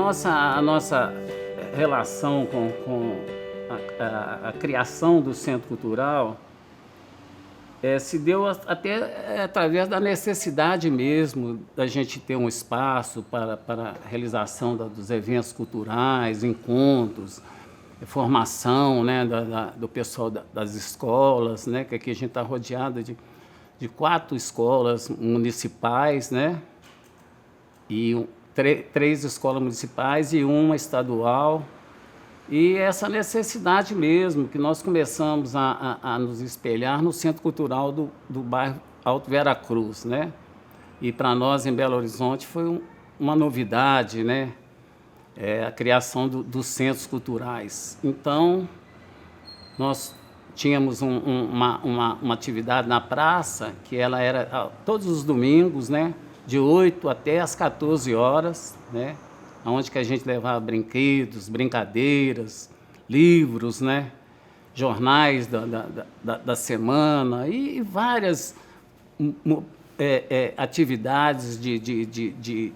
A nossa relação com a criação do Centro Cultural se deu até através da necessidade mesmo da gente ter um espaço para a realização dos eventos culturais, encontros, formação, né, do pessoal das escolas, né, que aqui a gente está rodeado de 4 escolas municipais, né, e 3 escolas municipais e 1 estadual. E essa necessidade mesmo, que nós começamos a nos espelhar no Centro Cultural do bairro Alto Vera Cruz, né? E para nós, em Belo Horizonte, foi uma novidade, né? A criação dos centros culturais. Então, nós tínhamos uma atividade na praça, que ela era todos os domingos, né? De 8 até as 14 horas, né? Onde que a gente levava brinquedos, brincadeiras, livros, né? Jornais da semana e várias atividades de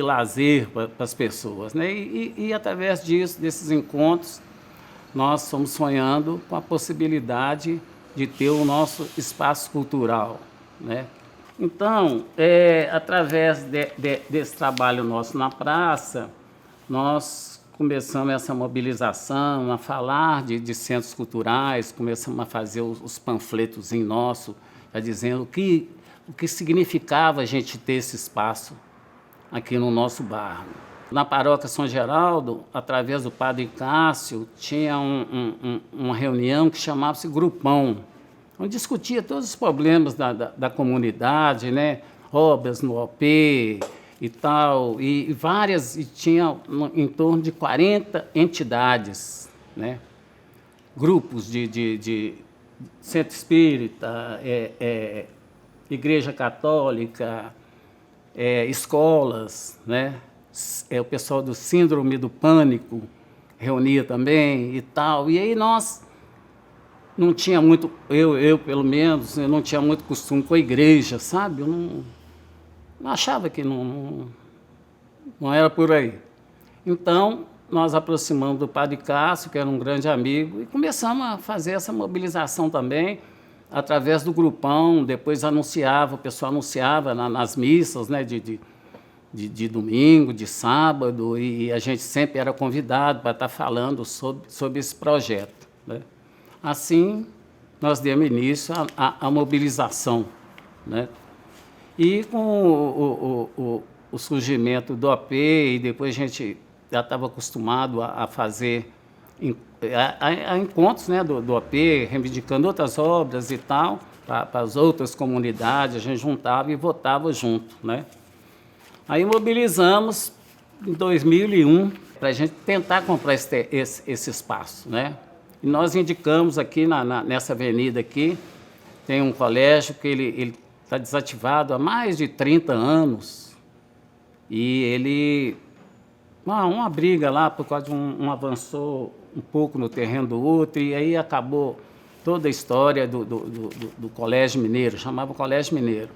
lazer para as pessoas, né? E através desses encontros, nós estamos sonhando com a possibilidade de ter o nosso espaço cultural, né? Então, através desse trabalho nosso na praça, nós começamos essa mobilização, a falar de centros culturais, começamos a fazer os panfletos nossos, já dizendo o que significava a gente ter esse espaço aqui no nosso bairro. Na paróquia São Geraldo, através do padre Cássio, tinha uma reunião que chamava-se Grupão, onde discutia todos os problemas da comunidade, né? Obras no OP e tal, e tinha em torno de 40 entidades, né? Grupos de centro espírita, igreja católica, escolas, né? O pessoal do síndrome do pânico reunia também e tal, e aí nós não tinha muito, eu pelo menos, eu não tinha muito costume com a igreja, sabe? Eu não achava que não era por aí. Então, nós aproximamos do padre Cássio, que era um grande amigo, e começamos a fazer essa mobilização também, através do grupão. Depois o pessoal anunciava nas missas, né, de domingo, de sábado, e a gente sempre era convidado para estar falando sobre esse projeto, né? Assim, nós demos início à mobilização, né? E com o surgimento do OP, e depois a gente já estava acostumado a fazer encontros, né, do OP, reivindicando outras obras e tal, para as outras comunidades, a gente juntava e votava junto, né? Aí mobilizamos em 2001 para a gente tentar comprar esse espaço, né? E nós indicamos aqui nessa avenida aqui, tem um colégio que ele está desativado há mais de 30 anos, e ele, uma briga lá, por causa de um avançou um pouco no terreno do outro, e aí acabou toda a história do Colégio Mineiro, chamava Colégio Mineiro.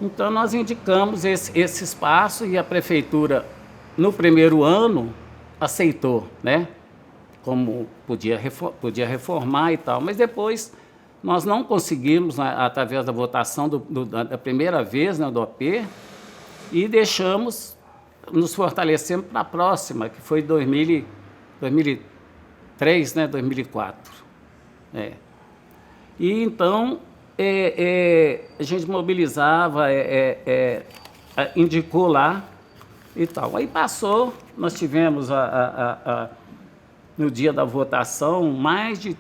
Então nós indicamos esse espaço, e a prefeitura, no primeiro ano, aceitou, né? Como podia reformar e tal, mas depois nós não conseguimos, através da votação da primeira vez, né, do OP, e nos fortalecemos para a próxima, que foi 2003, né, 2004. E então a gente mobilizava, indicou lá e tal. Aí passou, nós tivemos no dia da votação, mais de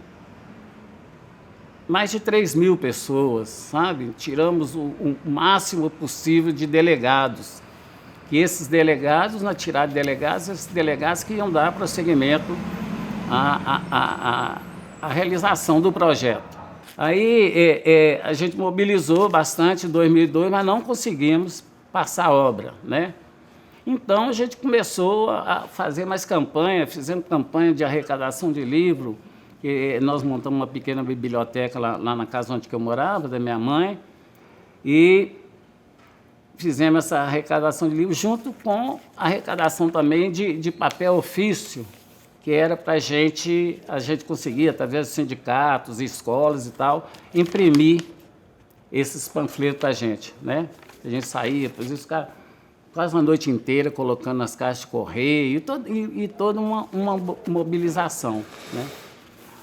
3.000 pessoas, sabe? Tiramos o máximo possível de delegados. E esses delegados, na tirada de delegados, esses delegados que iam dar prosseguimento à realização do projeto. Aí a gente mobilizou bastante em 2002, mas não conseguimos passar a obra, né? Então, a gente começou a fazer mais campanha, fizemos campanha de arrecadação de livro, que nós montamos uma pequena biblioteca lá na casa onde eu morava, da minha mãe, e fizemos essa arrecadação de livros, junto com a arrecadação também de papel ofício, que era para a gente conseguir, através dos sindicatos, escolas e tal, imprimir esses panfletos para a gente, né? A gente saía, por isso, ficava quase uma noite inteira colocando nas caixas de correio e toda uma mobilização, né?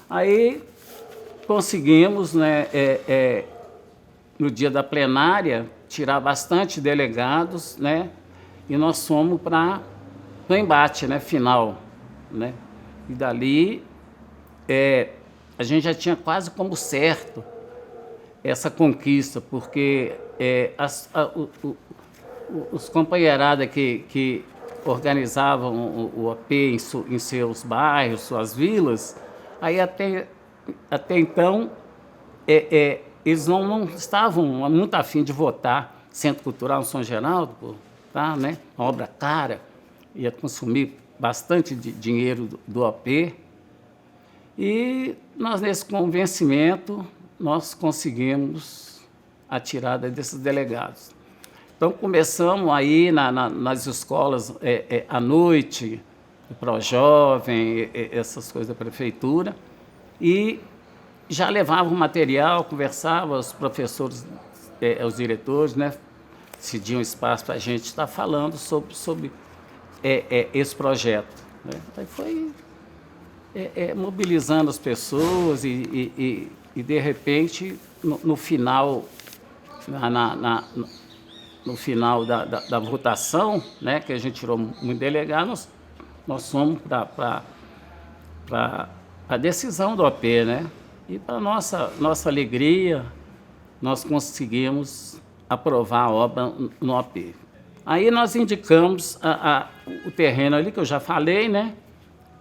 Aí conseguimos, né, no dia da plenária, tirar bastante delegados, né? E nós fomos para o embate, né, final, né? E dali a gente já tinha quase como certo essa conquista, porque os companheiradas que organizavam o OP em seus bairros, suas vilas, aí até então eles não estavam muito afim de votar Centro Cultural São Geraldo, tá, né? Uma obra cara, ia consumir bastante dinheiro do OP. E nós, nesse convencimento, nós conseguimos a tirada desses delegados. Então, começamos aí nas escolas à noite, o Projovem, essas coisas da prefeitura, e já levava o material, conversava, os professores, os diretores, né, cediam espaço para a gente estar falando sobre esse projeto, né? Então, foi mobilizando as pessoas e de repente, no final, no final da votação, né, que a gente tirou muito delegado, nós fomos para a decisão do OP, né? E para nossa alegria, nós conseguimos aprovar a obra no OP. Aí nós indicamos o terreno ali, que eu já falei, né?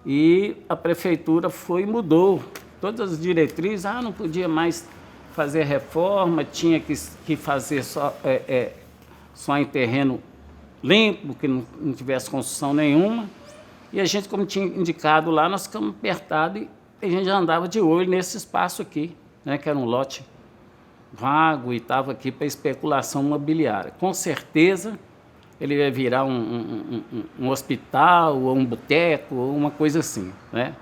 E a prefeitura foi e mudou todas as diretrizes. Não podia mais fazer reforma, tinha que fazer só em terreno limpo, que não tivesse construção nenhuma. E a gente, como tinha indicado lá, nós ficamos apertados e a gente já andava de olho nesse espaço aqui, né, que era um lote vago e estava aqui para especulação imobiliária. Com certeza ele ia virar um hospital, ou um boteco, ou uma coisa assim, né?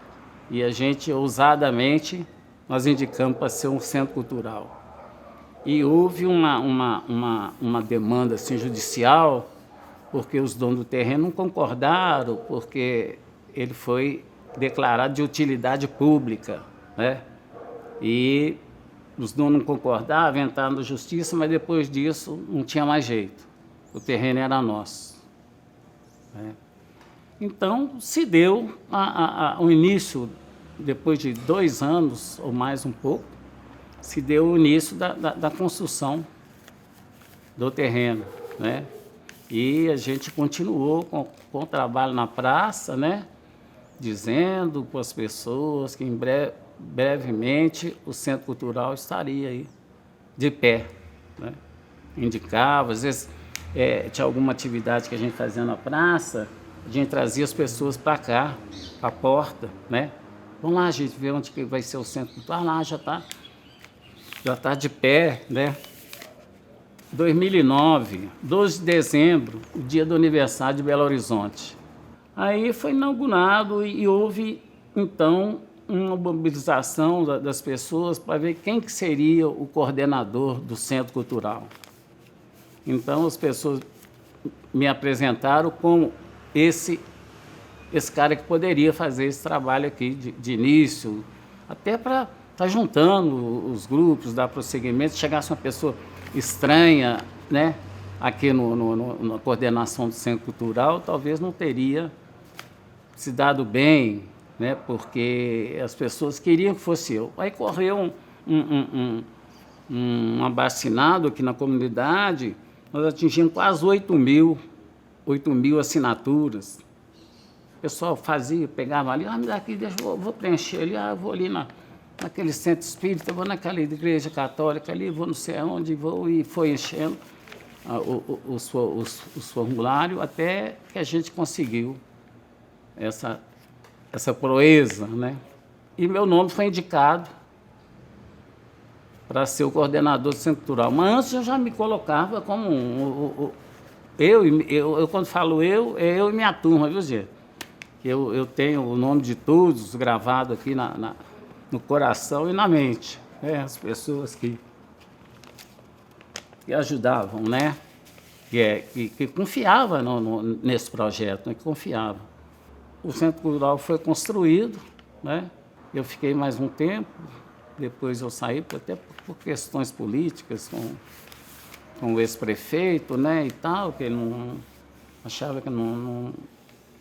E a gente, ousadamente, nós indicamos para ser um centro cultural. E houve uma demanda assim, judicial, porque os donos do terreno não concordaram, porque ele foi declarado de utilidade pública, né? E os donos não concordavam, entraram na justiça, mas depois disso não tinha mais jeito. O terreno era nosso, né? Então, se deu o início, depois de 2 anos, ou mais um pouco, se deu o início da construção do terreno, né? E a gente continuou com o trabalho na praça, né? Dizendo para as pessoas que brevemente o Centro Cultural estaria aí de pé, né? Indicava, às vezes tinha alguma atividade que a gente fazia na praça, a gente trazia as pessoas para cá, para a porta, né? Vamos lá, gente, ver onde que vai ser o Centro Cultural. Lá já está de pé, né? 2009, 12 de dezembro, o dia do aniversário de Belo Horizonte. Aí foi inaugurado e houve, então, uma mobilização das pessoas para ver quem que seria o coordenador do Centro Cultural. Então, as pessoas me apresentaram como esse cara que poderia fazer esse trabalho aqui de início, até para estar juntando os grupos, dar prosseguimento, chegasse uma pessoa estranha, né, aqui na coordenação do Centro Cultural, talvez não teria se dado bem, né, porque as pessoas queriam que fosse eu. Aí correu um abacinado aqui na comunidade, nós atingimos quase 8 mil assinaturas. O pessoal pegava ali, me dá aqui, vou preencher ali, vou ali naquele centro espírita, vou naquela igreja católica ali, vou não sei aonde, e foi enchendo os formulários até que a gente conseguiu essa proeza, né? E meu nome foi indicado para ser o coordenador do Centro Cultural. Mas antes eu já me colocava como eu, quando falo eu, é eu e minha turma, viu, gente? Eu tenho o nome de todos gravado aqui no coração e na mente, né? As pessoas que ajudavam, né? Que confiavam nesse projeto, né? Que confiavam. O Centro Cultural foi construído, né? Eu fiquei mais um tempo, depois eu saí, até por questões políticas, com o ex-prefeito, né, e tal, que ele não achava que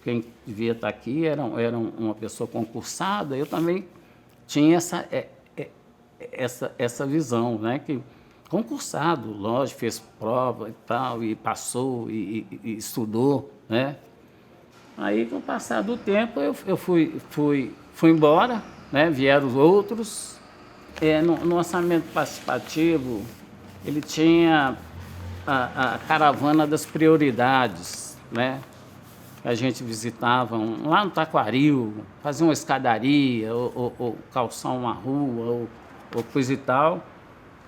quem devia estar aqui era uma pessoa concursada. Eu também tinha essa visão, né, que concursado, lógico, fez prova e tal, e passou, e estudou, né. Aí, com o passar do tempo, eu fui embora, né, vieram os outros. No orçamento participativo, ele tinha a caravana das prioridades, né? A gente visitava lá no Taquaril, fazia uma escadaria, ou calçar uma rua, ou coisa e tal.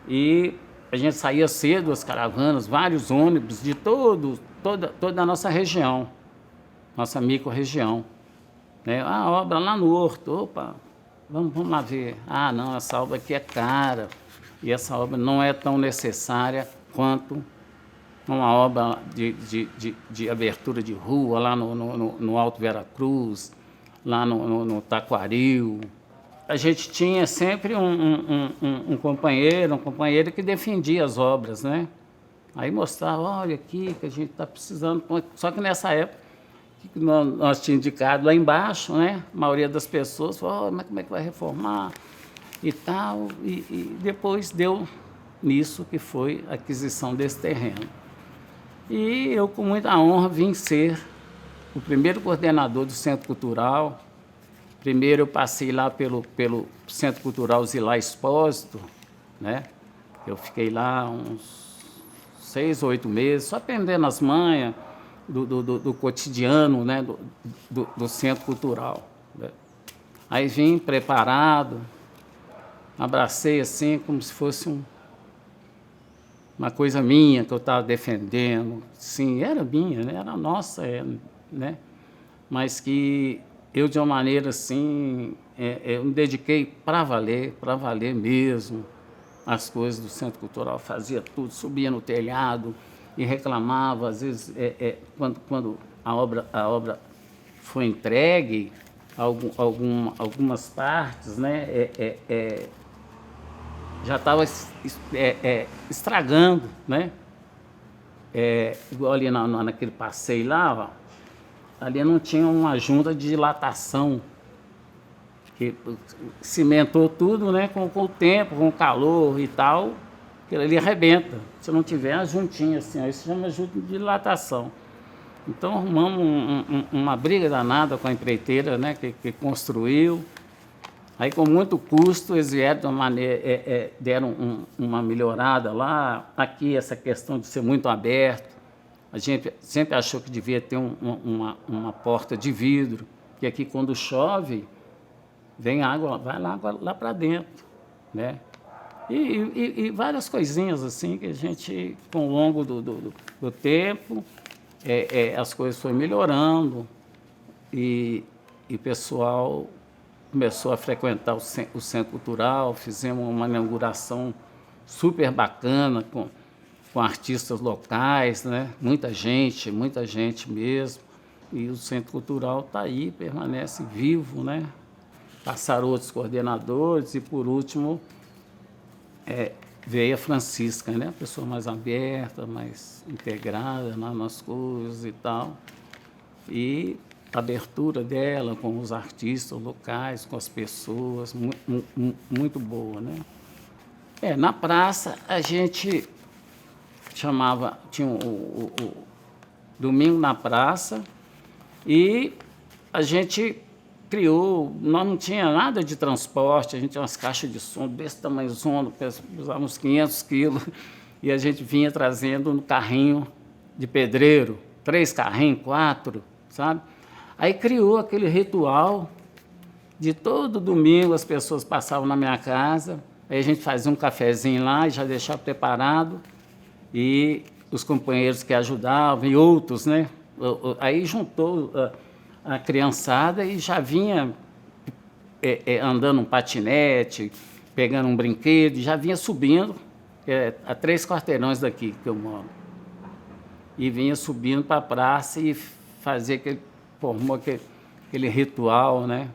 E a gente saía cedo, as caravanas, vários ônibus de toda a nossa região, nossa micro-região. Né? A obra lá no Horto, opa, vamos lá ver. Ah, não, essa obra aqui é cara, e essa obra não é tão necessária quanto uma obra de abertura de rua lá no Alto Veracruz, lá no Taquaril. A gente tinha sempre um companheiro que defendia as obras, né? Aí mostrava, olha aqui que a gente está precisando. Só que nessa época, que nós tínhamos indicado lá embaixo, né? A maioria das pessoas falou, mas como é que vai reformar e tal. E depois deu nisso que foi a aquisição desse terreno. E eu, com muita honra, vim ser o primeiro coordenador do Centro Cultural. Primeiro eu passei lá pelo Centro Cultural Zilá Expósito, né? Eu fiquei lá uns 6 ou 8 meses, só aprendendo as manhas do cotidiano, né? do Centro Cultural. Né? Aí vim preparado, abracei assim como se fosse uma coisa minha que eu estava defendendo. Sim, era minha, né? Era nossa, né? Mas que eu, de uma maneira assim, eu me dediquei para valer mesmo as coisas do Centro Cultural, fazia tudo, subia no telhado e reclamava, às vezes, quando a obra foi entregue, algumas partes, né, já estava estragando, né? Igual ali naquele passeio lá, ó, ali não tinha uma junta de dilatação, que cimentou tudo, né, com o tempo, com o calor e tal, que ali arrebenta. Se não tiver a juntinha assim, ó, isso chama junta de dilatação. Então arrumamos uma briga danada com a empreiteira, né, que construiu. Aí, com muito custo, eles vieram de uma maneira, deram uma melhorada lá. Aqui, essa questão de ser muito aberto. A gente sempre achou que devia ter uma porta de vidro, que aqui, quando chove, vem água, vai lá para dentro, né? E várias coisinhas assim que a gente, com o longo do tempo, as coisas foram melhorando e o pessoal começou a frequentar o Centro Cultural. Fizemos uma inauguração super bacana com artistas locais, né? Muita gente mesmo. E o Centro Cultural está aí, permanece vivo, né? Passaram outros coordenadores e, por último, veio a Francisca, né? A pessoa mais aberta, mais integrada nas coisas e tal. E a abertura dela com os artistas locais, com as pessoas, muito boa, né? Na praça, a gente tinha o Domingo na Praça, e a gente criou, nós não tinha nada de transporte, a gente tinha umas caixas de som desse tamanhozona, pesava uns 500 quilos, e a gente vinha trazendo no carrinho de pedreiro, 3 carrinhos, 4, sabe? Aí criou aquele ritual de todo domingo as pessoas passavam na minha casa, Aí a gente fazia um cafezinho lá e já deixava preparado, e os companheiros que ajudavam e outros, né? Aí juntou a criançada e já vinha andando um patinete, pegando um brinquedo, já vinha subindo a 3 quarteirões daqui que eu moro. E vinha subindo para a praça e formou aquele ritual, né?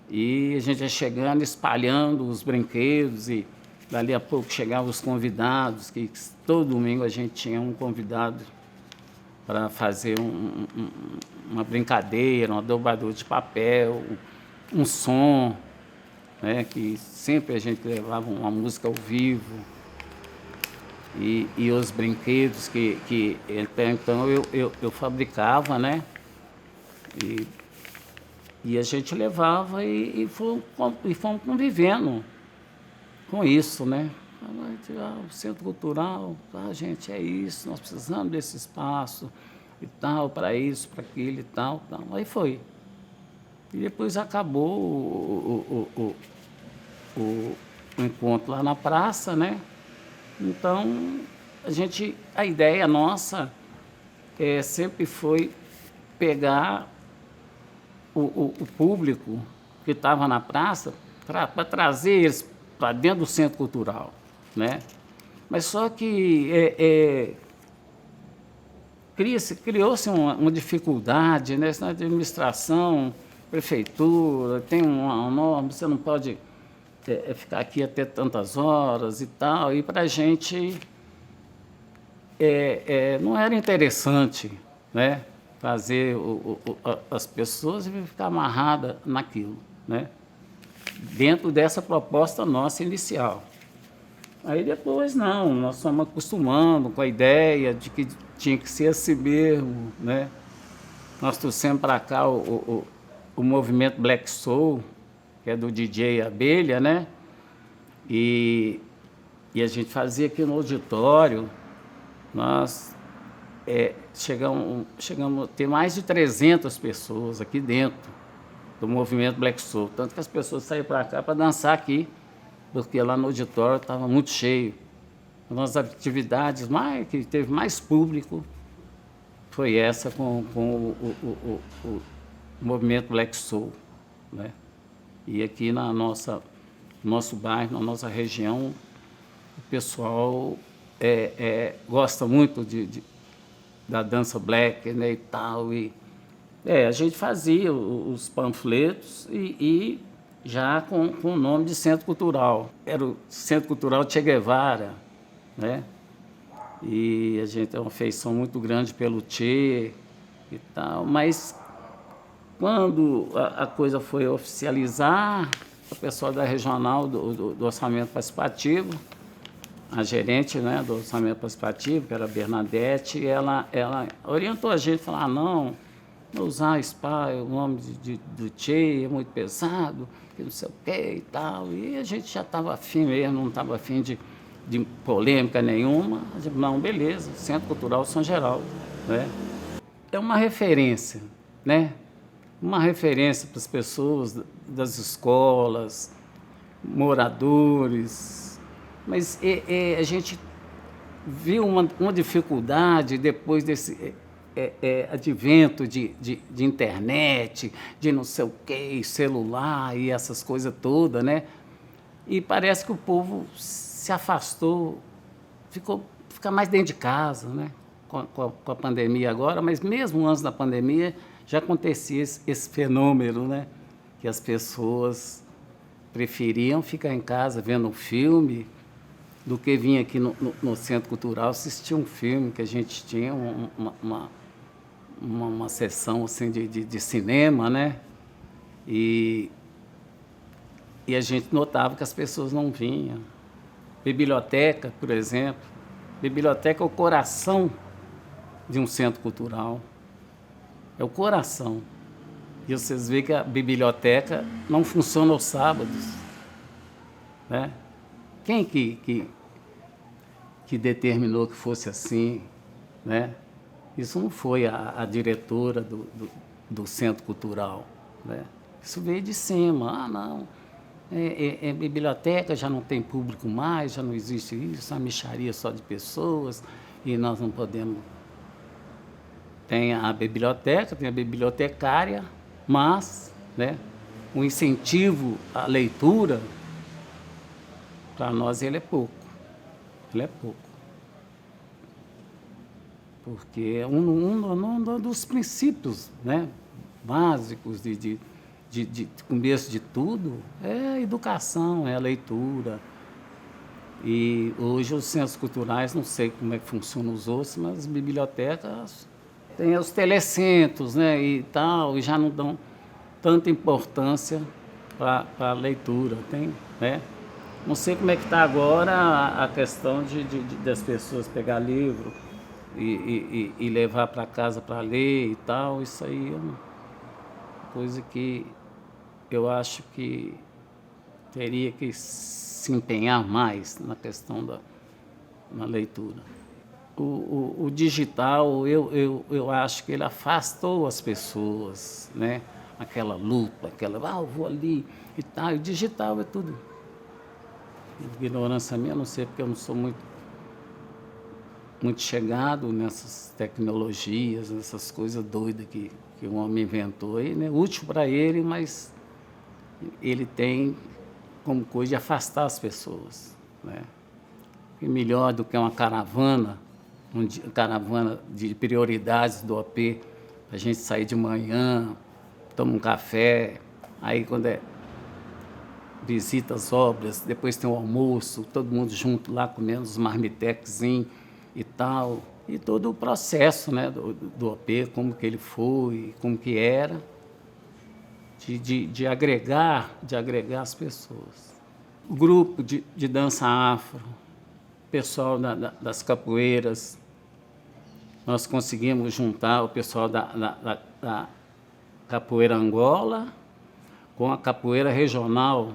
E a gente ia chegando, espalhando os brinquedos, e dali a pouco chegavam os convidados, que todo domingo a gente tinha um convidado para fazer uma brincadeira, um dobrador de papel, um som, né? Que sempre a gente levava uma música ao vivo, e os brinquedos que então eu fabricava, né? E a gente levava e fomos convivendo com isso, né? O Centro Cultural, gente, é isso, nós precisamos desse espaço e tal, para isso, para aquilo e tal, tal. Aí foi. E depois acabou o encontro lá na praça, né? Então, a ideia nossa sempre foi pegar o público que estava na praça para trazer eles para dentro do centro cultural, né? Mas só que criou-se uma dificuldade, né? Na administração, prefeitura, tem uma norma, você não pode ficar aqui até tantas horas e tal, e para a gente não era interessante, né? Fazer as pessoas ficar amarradas naquilo, né? Dentro dessa proposta nossa inicial. Aí depois não, nós fomos acostumando com a ideia de que tinha que ser assim mesmo, né? Nós trouxemos para cá o movimento Black Soul, que é do DJ Abelha, né? E a gente fazia aqui no auditório, nós chegamos a ter mais de 300 pessoas aqui dentro do movimento Black Soul. Tanto que as pessoas saíram para cá para dançar aqui, porque lá no auditório estava muito cheio. Uma das atividades que teve mais público foi essa com o movimento Black Soul, né? E aqui no nosso bairro, na nossa região, o pessoal gosta muito da dança black, né, e tal. A gente fazia os panfletos e já com o nome de Centro Cultural. Era o Centro Cultural Che Guevara, né? E a gente tem uma afeição muito grande pelo Che e tal, mas quando a coisa foi oficializar, o pessoal da regional do orçamento participativo, a gerente, né, do orçamento participativo, que era a Bernadette, ela orientou a gente a falar, não usar o nome do Che é muito pesado, que não sei o quê e tal. E a gente já estava afim mesmo, não estava afim de polêmica nenhuma. A gente, não, beleza, Centro Cultural São Geraldo, né? É uma referência, né? Uma referência para as pessoas das escolas, moradores. Mas a gente viu uma dificuldade depois desse advento de internet, de não sei o quê, celular e essas coisas todas, né? E parece que o povo se afastou, fica mais dentro de casa, né? Com a pandemia agora, mas mesmo antes da pandemia já acontecia esse fenômeno, né? Que as pessoas preferiam ficar em casa vendo um filme do que vir aqui no Centro Cultural assistir um filme, que a gente tinha uma sessão assim, de cinema, né? E a gente notava que as pessoas não vinham. Biblioteca, por exemplo. Biblioteca é o coração de um centro cultural. É o coração. E vocês veem que a biblioteca não funciona aos sábados, né? Quem que determinou que fosse assim, né? Isso não foi a diretora do Centro Cultural, né? Isso veio de cima. Ah, não, biblioteca já não tem público mais, já não existe isso, é uma mixaria só de pessoas, e nós não podemos. Tem a biblioteca, tem a bibliotecária, mas, né, o incentivo à leitura, para nós, ele é pouco. Ele é pouco. Porque é um dos princípios, né, básicos de começo de tudo é a educação, é a leitura. E hoje os centros culturais, não sei como é que funcionam os outros, mas as bibliotecas têm os telecentros, né, e tal, e já não dão tanta importância para a leitura. Tem, né? Não sei como é que está agora a questão das pessoas pegar livro e levar para casa para ler e tal. Isso aí é uma coisa que eu acho que teria que se empenhar mais na questão na leitura. O digital, eu acho que ele afastou as pessoas, né? Aquela luta, eu vou ali e tal. O digital é tudo. Ignorância minha, não sei, porque eu não sou muito chegado nessas tecnologias, nessas coisas doidas que o homem inventou. E, né, útil para ele, mas ele tem como coisa de afastar as pessoas, né? E melhor do que uma caravana de prioridades do OP, a gente sair de manhã, toma um café, aí quando visita as obras, depois tem o almoço, todo mundo junto lá comendo os marmitequezinhos e tal, e todo o processo, né, do OP, como que ele foi, como que era, de agregar as pessoas. O grupo de dança afro, pessoal das capoeiras, nós conseguimos juntar o pessoal da capoeira Angola com a capoeira regional,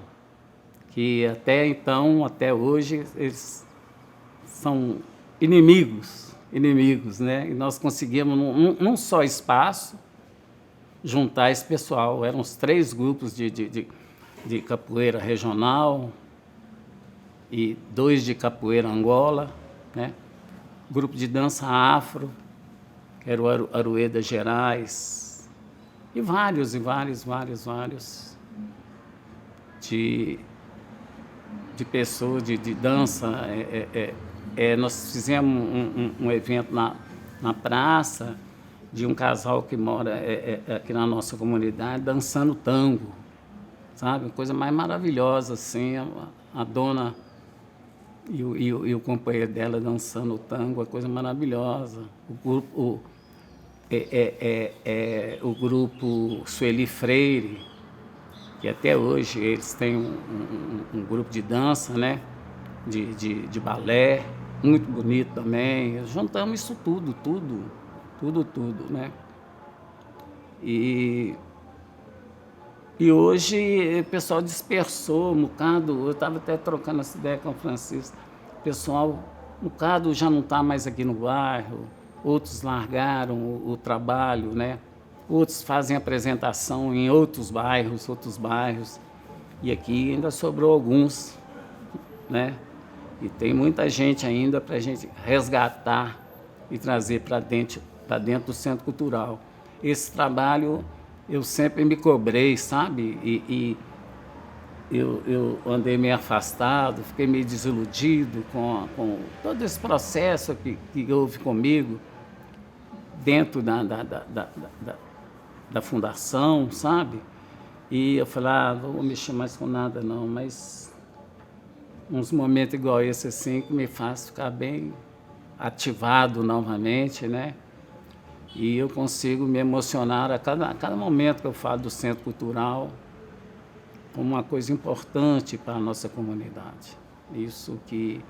que até então, até hoje, eles são inimigos, né? E nós conseguimos, num só espaço, juntar esse pessoal. Eram os 3 grupos de capoeira regional e 2 de capoeira Angola, né? Grupo de dança afro, que era o Arueda Gerais, e vários de pessoas de dança. Nós fizemos um evento na praça de um casal que mora aqui na nossa comunidade, dançando tango, sabe? Uma coisa mais maravilhosa, assim, a dona e o companheiro dela dançando o tango, uma coisa maravilhosa. O grupo Sueli Freire, que até hoje eles têm um grupo de dança, né? De balé, muito bonito também. Juntamos isso tudo, né? E hoje o pessoal dispersou um bocado. Eu estava até trocando essa ideia com o Francisco. O pessoal, um bocado já não está mais aqui no bairro, outros largaram o trabalho, né? Outros fazem apresentação em outros bairros, e aqui ainda sobrou alguns, né? E tem muita gente ainda para a gente resgatar e trazer para dentro do Centro Cultural. Esse trabalho eu sempre me cobrei, sabe? E eu andei meio afastado, fiquei meio desiludido com todo esse processo que houve comigo dentro da fundação, sabe? E eu falei, não vou mexer mais com nada não, mas uns momentos igual esse assim que me faz ficar bem ativado novamente, né? E eu consigo me emocionar a cada momento que eu falo do Centro Cultural como uma coisa importante para a nossa comunidade. Isso que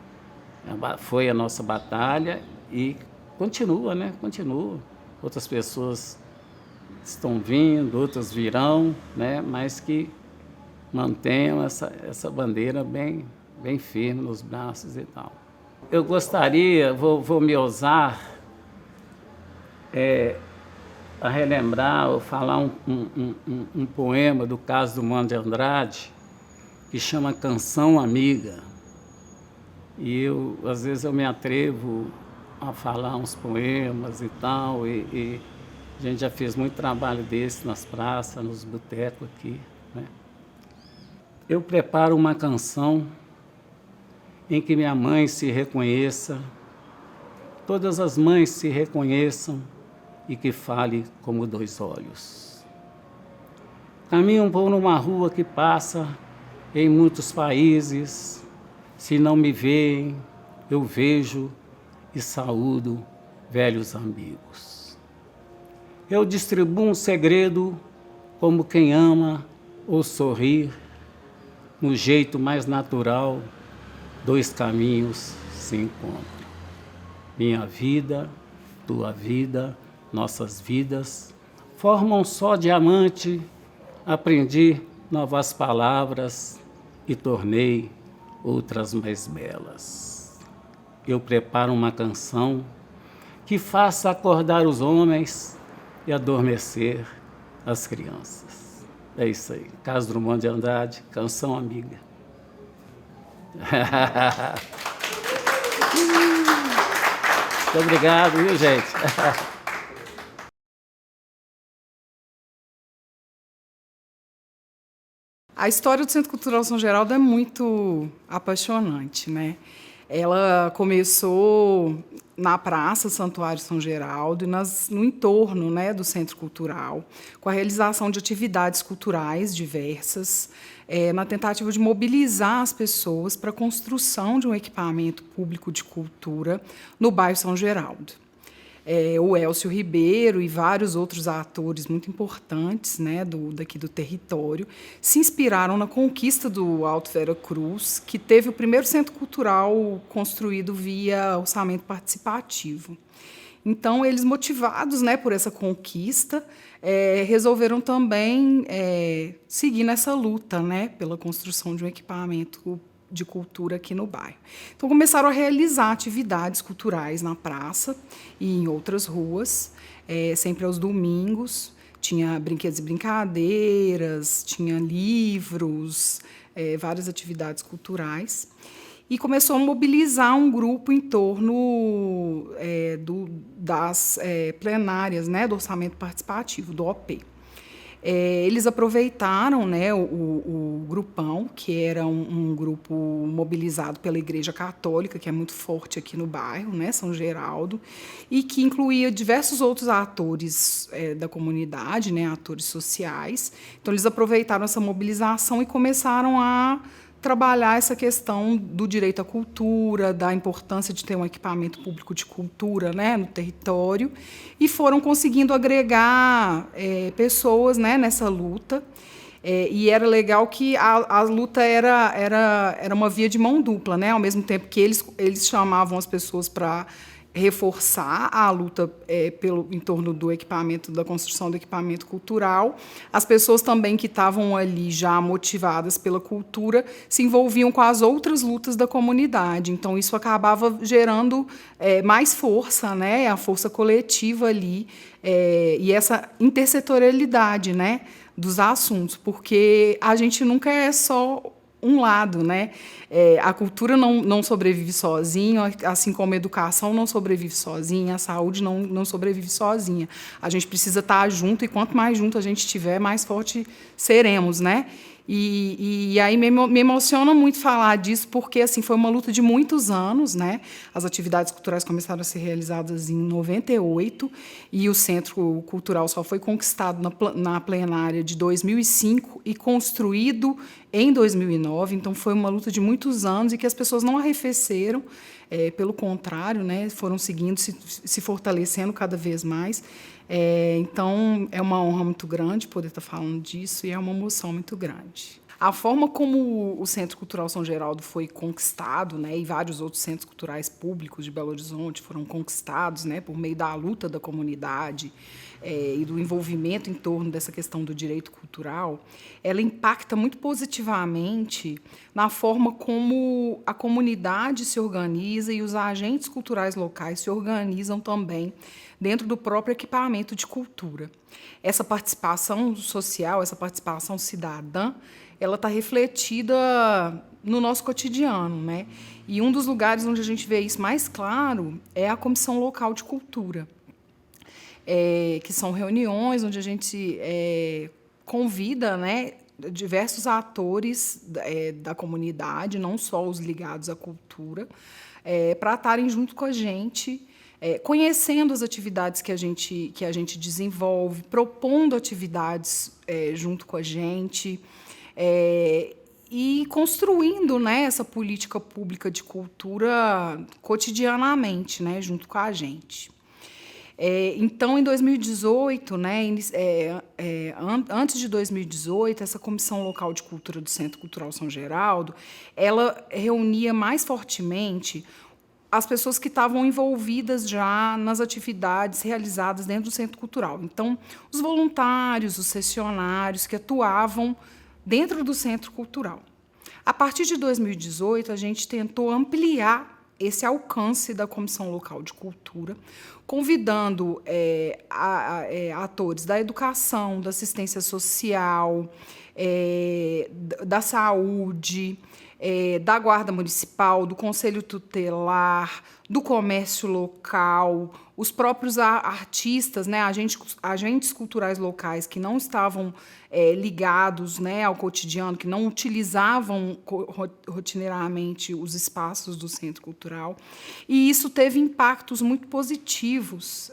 foi a nossa batalha e continua, né? Continua. Outras pessoas estão vindo, outras virão, né? Mas que mantenham essa bandeira bem firme nos braços e tal. Eu gostaria, vou me ousar a relembrar ou falar um poema do Caso Dumont de Andrade, que chama Canção Amiga. E às vezes eu me atrevo a falar uns poemas e tal, e a gente já fez muito trabalho desse nas praças, nos botecos aqui, né? Eu preparo uma canção em que minha mãe se reconheça, todas as mães se reconheçam e que fale como dois olhos. Caminho por uma rua que passa em muitos países. Se não me veem, eu vejo e saúdo velhos amigos. Eu distribuo um segredo como quem ama ou sorrir. No jeito mais natural, dois caminhos se encontram. Minha vida, tua vida, nossas vidas formam só diamante. Aprendi novas palavras e tornei outras mais belas. Eu preparo uma canção que faça acordar os homens e adormecer as crianças. É isso aí. Carlos Drummond de Andrade, Canção Amiga. Muito obrigado, viu, gente? A história do Centro Cultural São Geraldo é muito apaixonante, né? Ela começou na Praça Santuário São Geraldo e no entorno, né, do Centro Cultural, com a realização de atividades culturais diversas, na tentativa de mobilizar as pessoas para a construção de um equipamento público de cultura no bairro São Geraldo. O Elcio Ribeiro e vários outros atores muito importantes, né, daqui do território se inspiraram na conquista do Alto Vera Cruz, que teve o primeiro centro cultural construído via orçamento participativo. Então, eles, motivados, né, por essa conquista, resolveram também seguir nessa luta, né, pela construção de um equipamento de cultura aqui no bairro. Então, começaram a realizar atividades culturais na praça e em outras ruas, sempre aos domingos. Tinha brinquedos e brincadeiras, tinha livros, várias atividades culturais. E começou a mobilizar um grupo em torno das plenárias, né, do orçamento participativo, do OP. Eles aproveitaram, né, o grupão, que era um grupo mobilizado pela Igreja Católica, que é muito forte aqui no bairro, né, São Geraldo, e que incluía diversos outros atores da comunidade, né, atores sociais. Então, eles aproveitaram essa mobilização e começaram a trabalhar essa questão do direito à cultura, da importância de ter um equipamento público de cultura, né, no território, e foram conseguindo agregar pessoas, né, nessa luta. E era legal que a luta era uma via de mão dupla, né, ao mesmo tempo que eles chamavam as pessoas para reforçar a luta em torno do equipamento, da construção do equipamento cultural. As pessoas também que estavam ali já motivadas pela cultura se envolviam com as outras lutas da comunidade. Então, isso acabava gerando mais força, né, a força coletiva ali, e essa intersetorialidade, né, dos assuntos, porque a gente nunca é só um lado, né? A cultura não sobrevive sozinha, assim como a educação não sobrevive sozinha, a saúde não sobrevive sozinha. A gente precisa estar junto, e quanto mais junto a gente estiver, mais forte seremos, né? E aí me emociona muito falar disso, porque assim, foi uma luta de muitos anos, né? As atividades culturais começaram a ser realizadas em 98, e o Centro Cultural só foi conquistado na plenária de 2005 e construído em 2009. Então, foi uma luta de muitos anos e que as pessoas não arrefeceram, pelo contrário, né? Foram seguindo, se fortalecendo cada vez mais. Então, é uma honra muito grande poder estar falando disso, e é uma emoção muito grande. A forma como o Centro Cultural São Geraldo foi conquistado, né, e vários outros centros culturais públicos de Belo Horizonte foram conquistados, né, por meio da luta da comunidade e do envolvimento em torno dessa questão do direito cultural, ela impacta muito positivamente na forma como a comunidade se organiza e os agentes culturais locais se organizam também dentro do próprio equipamento de cultura. Essa participação social, essa participação cidadã, ela está refletida no nosso cotidiano, né? E um dos lugares onde a gente vê isso mais claro é a Comissão Local de Cultura, que são reuniões onde a gente convida, né, diversos atores da comunidade, não só os ligados à cultura, para estarem junto com a gente, conhecendo as atividades que a gente desenvolve, propondo atividades junto com a gente, e construindo, né, essa política pública de cultura cotidianamente, né, junto com a gente. Então, em 2018, né, antes de 2018, essa Comissão Local de Cultura do Centro Cultural São Geraldo, ela reunia mais fortemente as pessoas que estavam envolvidas já nas atividades realizadas dentro do Centro Cultural. Então, os voluntários, os sessionários que atuavam dentro do Centro Cultural. A partir de 2018, a gente tentou ampliar esse alcance da Comissão Local de Cultura, convidando atores da educação, da assistência social, da saúde, da Guarda Municipal, do Conselho Tutelar, do comércio local, os próprios artistas, né, agentes culturais locais que não estavam ligados, né, ao cotidiano, que não utilizavam rotineiramente os espaços do Centro Cultural. E isso teve impactos muito positivos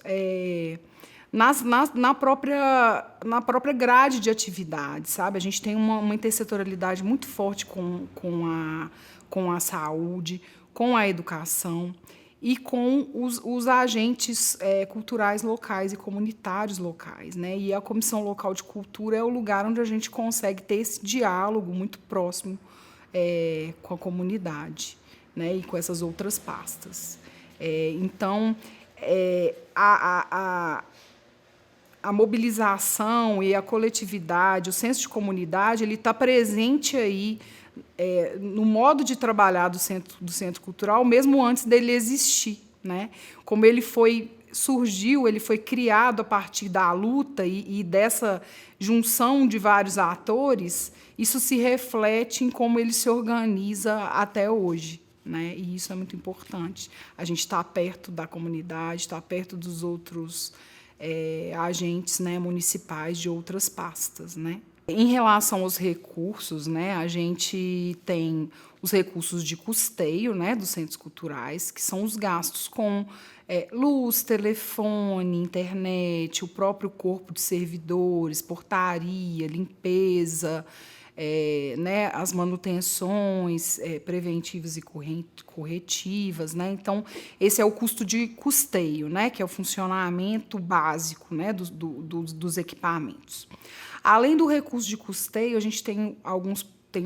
na própria grade de atividades, sabe? A gente tem uma intersetorialidade muito forte com a saúde, com a educação e com os agentes culturais locais e comunitários locais, né? E a Comissão Local de Cultura é o lugar onde a gente consegue ter esse diálogo muito próximo com a comunidade, né? E com essas outras pastas. Então, a mobilização e a coletividade, o senso de comunidade, ele está presente aí no modo de trabalhar do Centro Cultural, mesmo antes dele existir, né? Como ele surgiu, ele foi criado a partir da luta e dessa junção de vários atores, isso se reflete em como ele se organiza até hoje, né? E isso é muito importante. A gente está perto da comunidade, está perto dos outros agentes, né, municipais de outras pastas, né? Em relação aos recursos, né, a gente tem os recursos de custeio, né, dos centros culturais, que são os gastos com luz, telefone, internet, o próprio corpo de servidores, portaria, limpeza, né, as manutenções preventivas e corretivas, né? Então, esse é o custo de custeio, né, que é o funcionamento básico, né, dos equipamentos. Além do recurso de custeio, a gente tem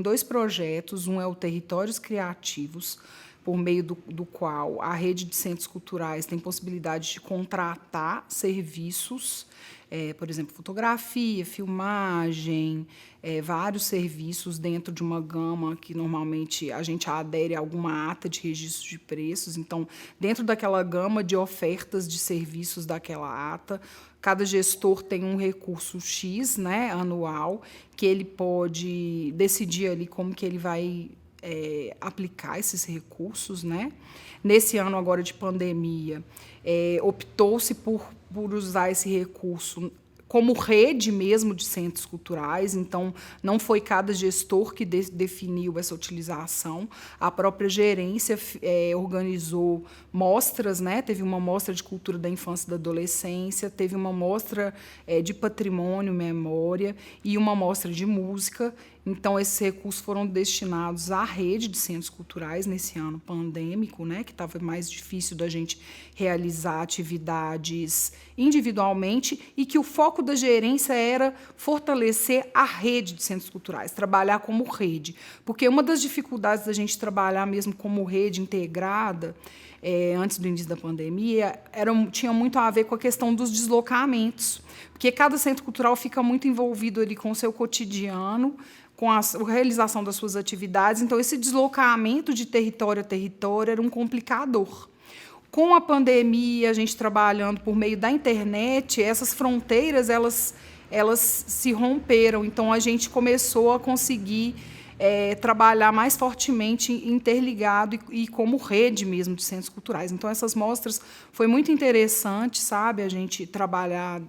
dois projetos. Um é o Territórios Criativos, por meio do qual a rede de centros culturais tem possibilidade de contratar serviços, por exemplo, fotografia, filmagem, vários serviços dentro de uma gama que normalmente a gente adere a alguma ata de registro de preços. Então, dentro daquela gama de ofertas de serviços daquela ata, cada gestor tem um recurso X, né, anual, que ele pode decidir ali como que ele vai aplicar esses recursos, né? Nesse ano agora de pandemia, optou-se por usar esse recurso como rede mesmo de centros culturais. Então, não foi cada gestor que definiu essa utilização. A própria gerência organizou mostras, né? Teve uma mostra de cultura da infância e da adolescência, teve uma mostra de patrimônio, memória e uma mostra de música. Então, esses recursos foram destinados à rede de centros culturais nesse ano pandêmico, né, que estava mais difícil da gente realizar atividades individualmente e que o foco da gerência era fortalecer a rede de centros culturais, trabalhar como rede. Porque uma das dificuldades da gente trabalhar mesmo como rede integrada, antes do início da pandemia, tinha muito a ver com a questão dos deslocamentos, porque cada centro cultural fica muito envolvido ali com o seu cotidiano, com a realização das suas atividades. Então, esse deslocamento de território a território era um complicador. Com a pandemia, a gente trabalhando por meio da internet, essas fronteiras elas elas se romperam. Então, a gente começou a conseguir trabalhar mais fortemente interligado e como rede mesmo de centros culturais. Então, essas mostras foi muito interessante, sabe, a gente trabalhar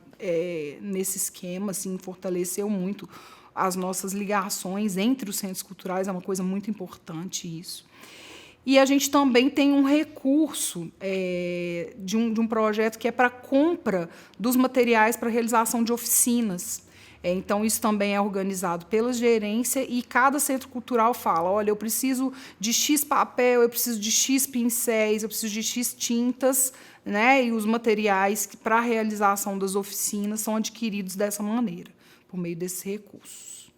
nesse esquema, assim, fortaleceu muito as nossas ligações entre os centros culturais, é uma coisa muito importante isso. E a gente também tem um recurso de um projeto que é para compra dos materiais para realização de oficinas. Então, isso também é organizado pela gerência e cada centro cultural fala, olha, eu preciso de X papel, eu preciso de X pincéis, eu preciso de X tintas, né? E os materiais para a realização das oficinas são adquiridos dessa maneira, por meio desses recursos.